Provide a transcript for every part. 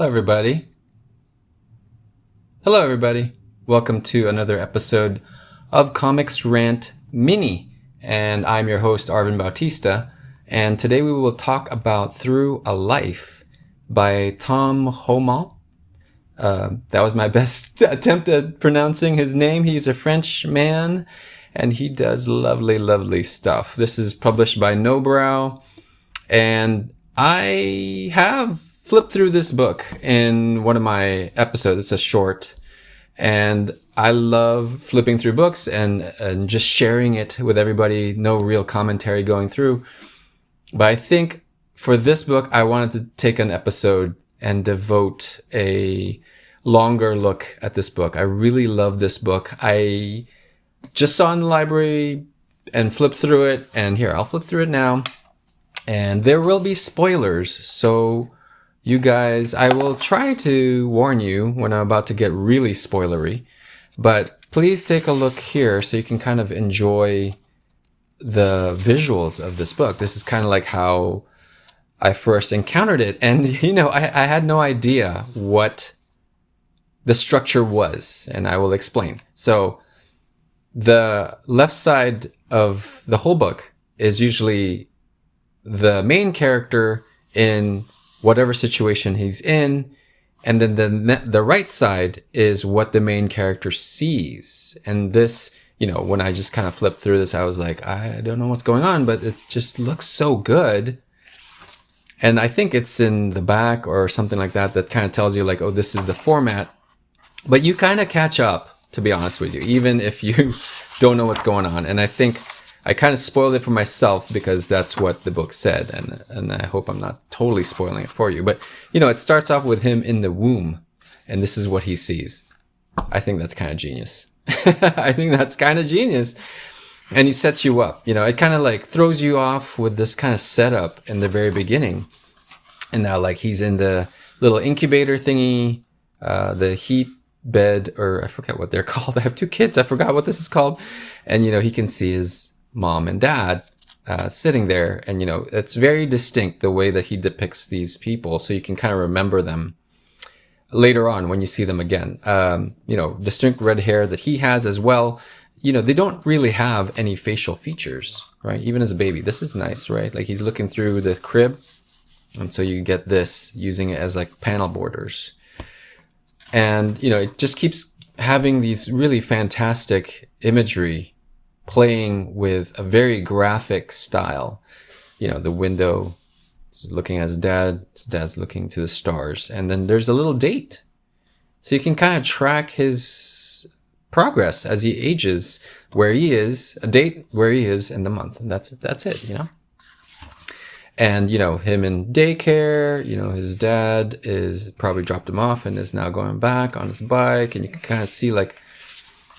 Hello, everybody. Hello, everybody. Welcome to another episode of Comix Rant Mini. And I'm your host, Arvin Bautista. And today we will talk about Through a Life by Tom Haugomat. That was my best attempt at pronouncing his name. He's a French man, and he does lovely, lovely stuff. This is published by Nobrow, and I have flipped through this book in one of my episodes. It's a short, and I love flipping through books and just sharing it with everybody. No real commentary going through. But I think for this book, I wanted to take an episode and devote a longer look at this book. I really love this book. I just saw it in the library and flipped through it. And here, I'll flip through it now. And there will be spoilers. So you guys, I will try to warn you when I'm about to get really spoilery. But please take a look here so you can kind of enjoy the visuals of this book. This is kind of like how I first encountered it. And, I had no idea what the structure was. And I will explain. So the left side of the whole book is usually the main character in whatever situation he's in. And then the right side is what the main character sees. And this, when I just kind of flipped through this, I was like, I don't know what's going on, but it just looks so good. And I think it's in the back or something like that kind of tells you like, oh, this is the format. But you kind of catch up, to be honest with you, even if you don't know what's going on. And I think I kind of spoiled it for myself because that's what the book said. And I hope I'm not totally spoiling it for you. But, it starts off with him in the womb. And this is what he sees. I think that's kind of genius. I think that's kind of genius. And he sets you up. It kind of like throws you off with this kind of setup in the very beginning. And now like he's in the little incubator thingy, the heat bed, or I forget what they're called. I have two kids. I forgot what this is called. And, he can see his mom and dad sitting there. And, it's very distinct the way that he depicts these people. So you can kind of remember them later on when you see them again. Distinct red hair that he has as well. They don't really have any facial features, right? Even as a baby. This is nice, right? Like he's looking through the crib. And so you get this using it as like panel borders. And, it just keeps having these really fantastic imagery playing with a very graphic style. The window looking at his dad's looking to the stars. And then there's a little date. So you can kind of track his progress as he ages, where he is, a date where he is in the month. And that's it, And, him in daycare, his dad is probably dropped him off and is now going back on his bike. And you can kind of see like,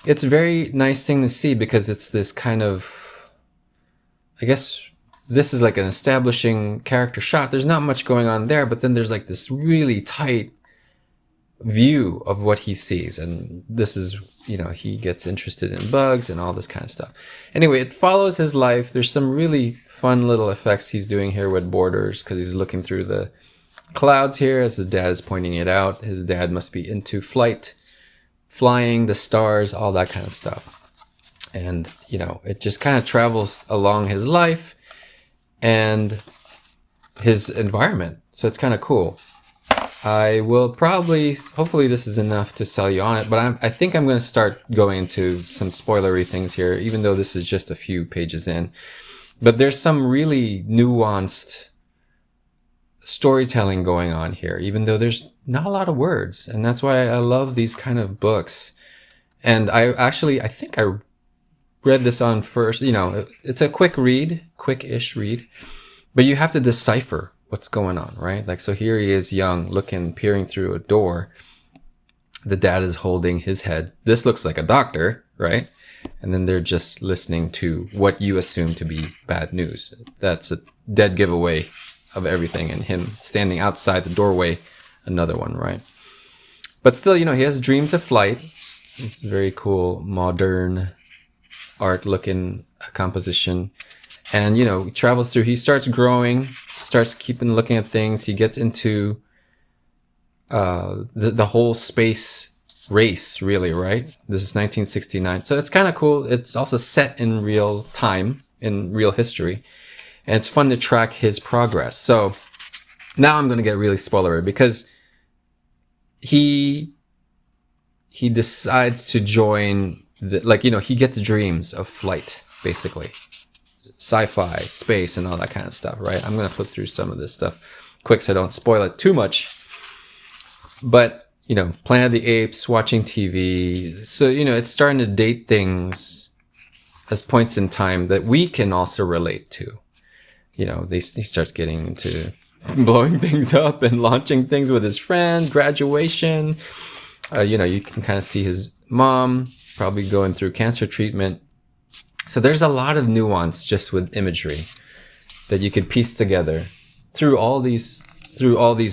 it's a very nice thing to see because it's this kind of, I guess this is like an establishing character shot. There's not much going on there, but then there's like this really tight view of what he sees. And this is, he gets interested in bugs and all this kind of stuff. Anyway, it follows his life. There's some really fun little effects he's doing here with borders because he's looking through the clouds here as his dad is pointing it out. His dad must be into flying, the stars, all that kind of stuff. And, it just kind of travels along his life and his environment. So it's kind of cool. I will hopefully this is enough to sell you on it, but I think I'm going to start going into some spoilery things here, even though this is just a few pages in. But there's some really nuanced storytelling going on here, even though there's not a lot of words. And that's why I love these kind of books. And I think I read this on first, it's a quick-ish read, but you have to decipher what's going on, right? Like, so here he is young, peering through a door. The dad is holding his head. This looks like a doctor, right? And then they're just listening to what you assume to be bad news. That's a dead giveaway of everything. And him standing outside the doorway, another one, right? But still, he has dreams of flight. It's very cool, modern art looking composition. And, he travels through, he starts growing, starts looking at things. He gets into the whole space race, really, right? This is 1969. So it's kind of cool. It's also set in real time, in real history. And it's fun to track his progress. So now I'm going to get really spoilery because he decides to join he gets dreams of flight, basically. Sci-fi, space, and all that kind of stuff, right? I'm going to flip through some of this stuff quick so I don't spoil it too much. But, Planet of the Apes, watching TV. So, it's starting to date things as points in time that we can also relate to. He starts getting into blowing things up and launching things with his friend, graduation. You can kind of see his mom probably going through cancer treatment. So there's a lot of nuance just with imagery that you could piece together through all these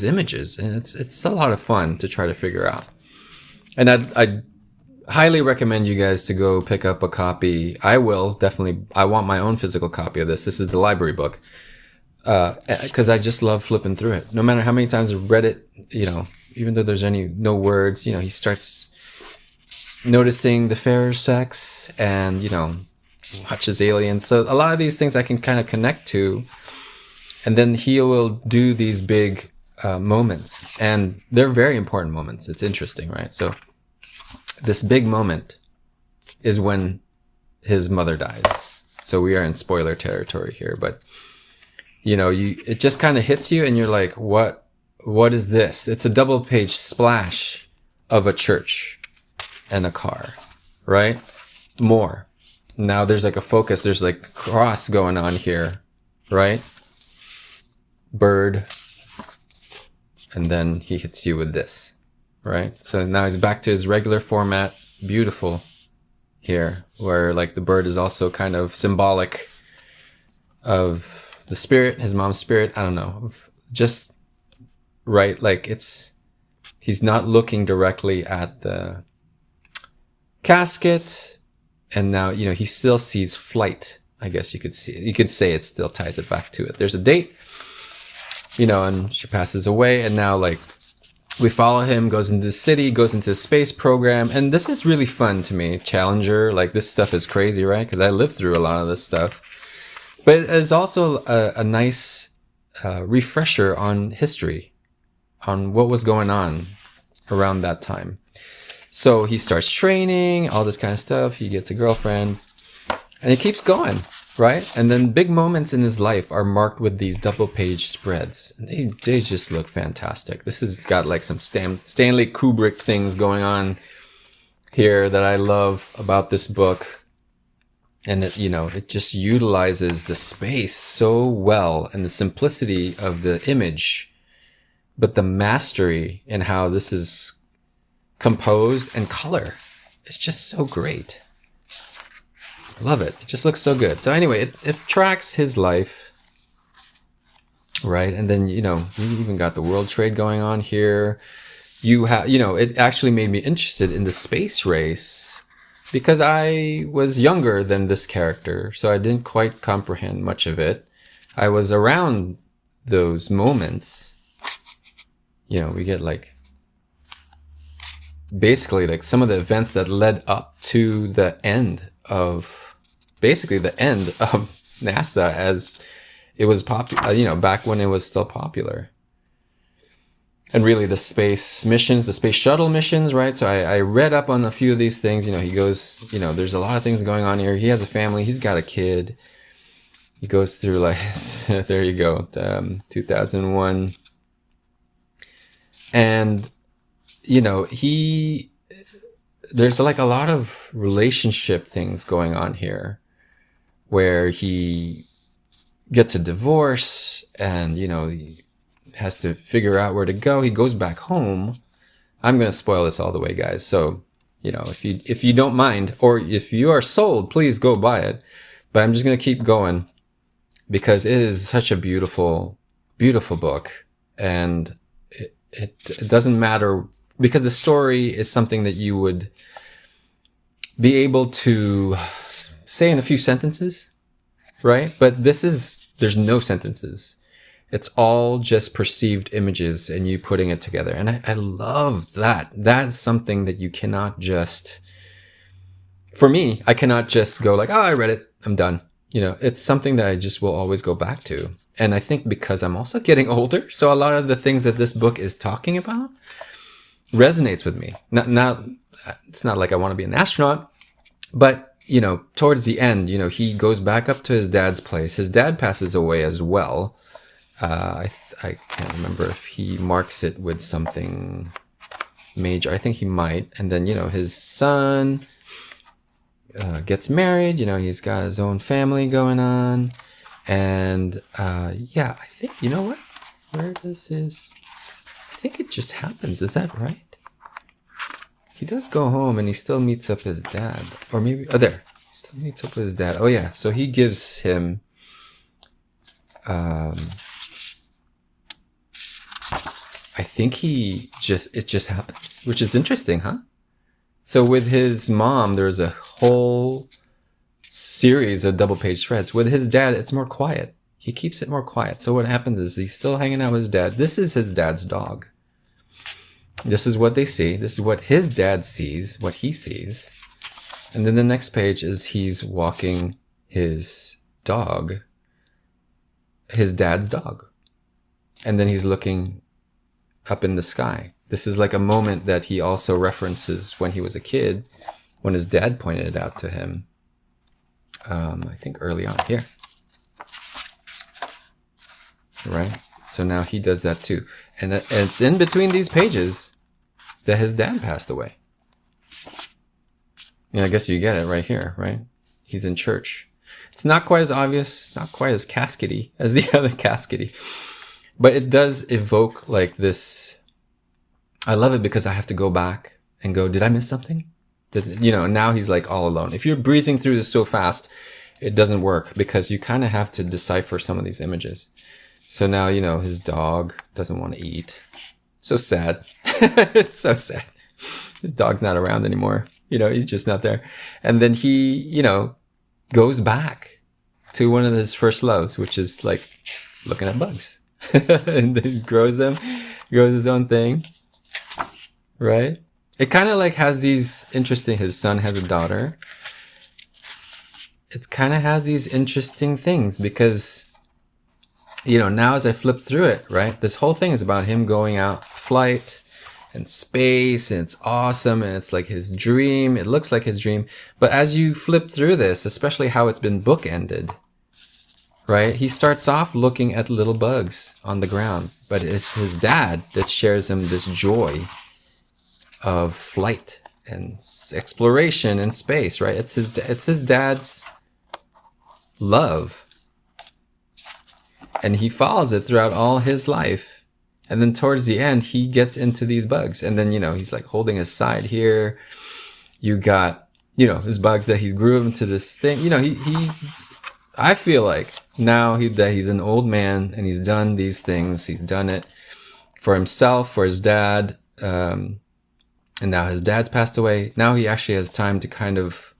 images, and it's a lot of fun to try to figure out. And I'd highly recommend you guys to go pick up a copy. I will definitely. I want my own physical copy of this. This is the library book, because I just love flipping through it. No matter how many times I've read it, even though there's no words, he starts noticing the fairer sex and watches aliens. So a lot of these things I can kind of connect to, and then he will do these big moments, and they're very important moments. It's interesting, right? So this big moment is when his mother dies. So we are in spoiler territory here, but it just kind of hits you and you're like, what is this? It's a double page splash of a church and a car, right? More. Now there's like a focus, there's like cross going on here, right? Bird. And then he hits you with this, right? So now he's back to his regular format. Beautiful here, where like the bird is also kind of symbolic of the spirit, his mom's spirit. I don't know. Just right. Like he's not looking directly at the casket. And now, he still sees flight. I guess you could say it still ties it back to it. There's a date, and she passes away. And now like we follow him, goes into the city, goes into the space program. And this is really fun to me. Challenger, like this stuff is crazy, right? Because I lived through a lot of this stuff. But it's also a nice refresher on history, on what was going on around that time. So he starts training, all this kind of stuff. He gets a girlfriend, and he keeps going, right? And then big moments in his life are marked with these double page spreads. And they just look fantastic. This has got like some Stanley Kubrick things going on here that I love about this book. And it just utilizes the space so well and the simplicity of the image, but the mastery in how this is composed and color. It's just so great. I love it. It just looks so good. So anyway, it tracks his life, right? And then, we even got the world trade going on here. You have, it actually made me interested in the space race because I was younger than this character, so I didn't quite comprehend much of it. I was around those moments. We get like basically like some of the events that led up to the end of NASA as it was popular, back when it was still popular. And really the space missions, the space shuttle missions, right? So I read up on a few of these things. He goes, there's a lot of things going on here. He has a family. He's got a kid. He goes through like, there you go, 2001. And there's like a lot of relationship things going on here where he gets a divorce and, he has to figure out where to go. He goes back home. I'm going to spoil this all the way, guys. So, if you don't mind, or if you are sold, please go buy it. But I'm just going to keep going because it is such a beautiful, beautiful book. And it doesn't matter because the story is something that you would be able to say in a few sentences, right? But there's no sentences. It's all just perceived images and you putting it together. And I love that. That's something that you cannot just, for me, I cannot just go like, oh, I read it, I'm done. It's something that I just will always go back to. And I think because I'm also getting older, so a lot of the things that this book is talking about resonates with me. Not it's not like I want to be an astronaut, but towards the end, he goes back up to his dad's place. His dad passes away as well. I can't remember if he marks it with something major. I think he might. And then, his son gets married. He's got his own family going on. And I think, you know what? Where does his... I think it just happens. Is that right? He does go home and he still meets up his dad. Or maybe... Oh, there. He still meets up with his dad. Oh, yeah. So he gives him... I think it just happens, which is interesting, huh? So with his mom, there's a whole series of double-page spreads. With his dad, it's more quiet. He keeps it more quiet. So what happens is he's still hanging out with his dad. This is his dad's dog. This is what they see. This is what his dad sees, what he sees. And then the next page is he's walking his dog, his dad's dog. And then he's looking up in the sky. This is like a moment that he also references when he was a kid, when his dad pointed it out to him. I think early on here. Right? So now he does that too. And it's in between these pages that his dad passed away. I guess you get it right here, right? He's in church. It's not quite as obvious, not quite as caskety as the other caskety. But it does evoke like this. I love it because I have to go back and go, did I miss something? Now he's like all alone. If you're breezing through this so fast, it doesn't work because you kind of have to decipher some of these images. So now, his dog doesn't want to eat. So sad. It's so sad. His dog's not around anymore. He's just not there. And then he, goes back to one of his first loves, which is like looking at bugs. And then grows his own thing. Right? It kind of like has these interesting, his son has a daughter. It kind of has these interesting things because, now as I flip through it, right, this whole thing is about him going out, flight and space, and it's awesome, and it's like his dream. It looks like his dream. But as you flip through this, especially how it's been bookended, right, he starts off looking at little bugs on the ground, but it's his dad that shares him this joy of flight and exploration in space, right? It's his dad's love. And he follows it throughout all his life. And then towards the end, he gets into these bugs. And then, he's like holding his side here. You got, his bugs that he grew into this thing. I feel like now that he's an old man and he's done these things. He's done it for himself, for his dad. And now his dad's passed away. Now he actually has time to kind of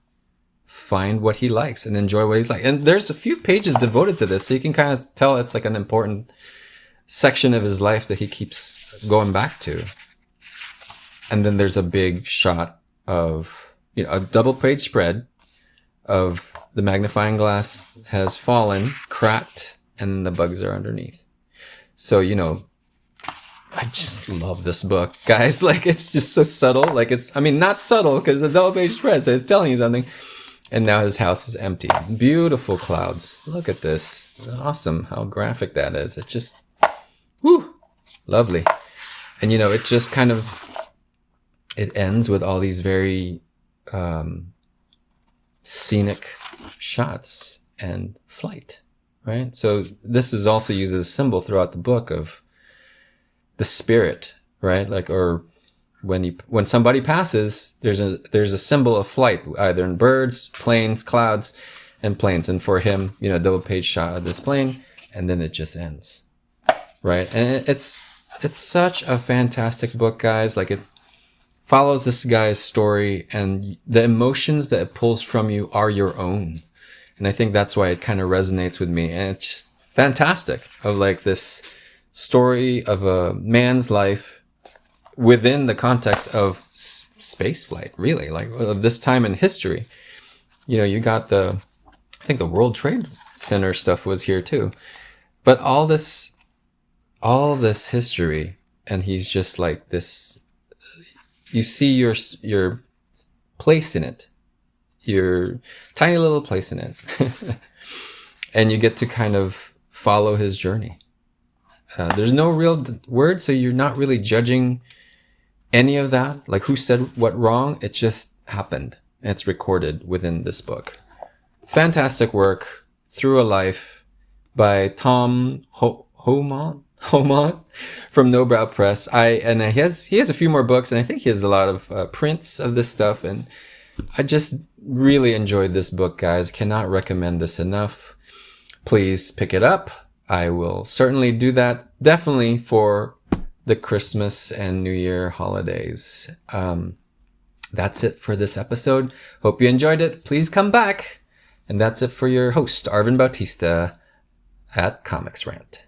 find what he likes and enjoy what he's like. And there's a few pages devoted to this, so you can kind of tell it's like an important section of his life that he keeps going back to. And then there's a big shot of, a double page spread of the magnifying glass has fallen, cracked, and the bugs are underneath. So, I just love this book, guys. Like, it's just so subtle. Like, not subtle because it's a double page spread, so it's telling you something. And now his house is empty. Beautiful clouds. Look at this. Awesome how graphic that is. It's just, lovely. And, it just kind of, it ends with all these very scenic shots and flight, right? So this is also used as a symbol throughout the book of the spirit, right? Like, or when somebody passes, there's a symbol of flight, either in birds, planes, clouds, and planes. And for him, double page shot of this plane, and then it just ends, right? And it's such a fantastic book, guys. Like, it follows this guy's story, and the emotions that it pulls from you are your own. And I think that's why it kind of resonates with me. And it just fantastic, of like this story of a man's life within the context of space flight, really, like of this time in history. You got I think the World Trade Center stuff was here too, but all this history, and he's just like this. You see your place in it, your tiny little place in it, and you get to kind of follow his journey. There's no real word, so you're not really judging any of that, like who said what wrong. It just happened. It's recorded within this book. Fantastic work, Through a Life, by Tom Haugomat from No Brow Press. He has a few more books, and I think he has a lot of prints of this stuff, and I just really enjoyed this book, guys. Cannot recommend this enough. Please pick it up. I will certainly do that, definitely for the Christmas and New Year holidays. That's it for this episode. Hope you enjoyed it. Please come back. And that's it for your host, Arvin Bautista at Comix Rant.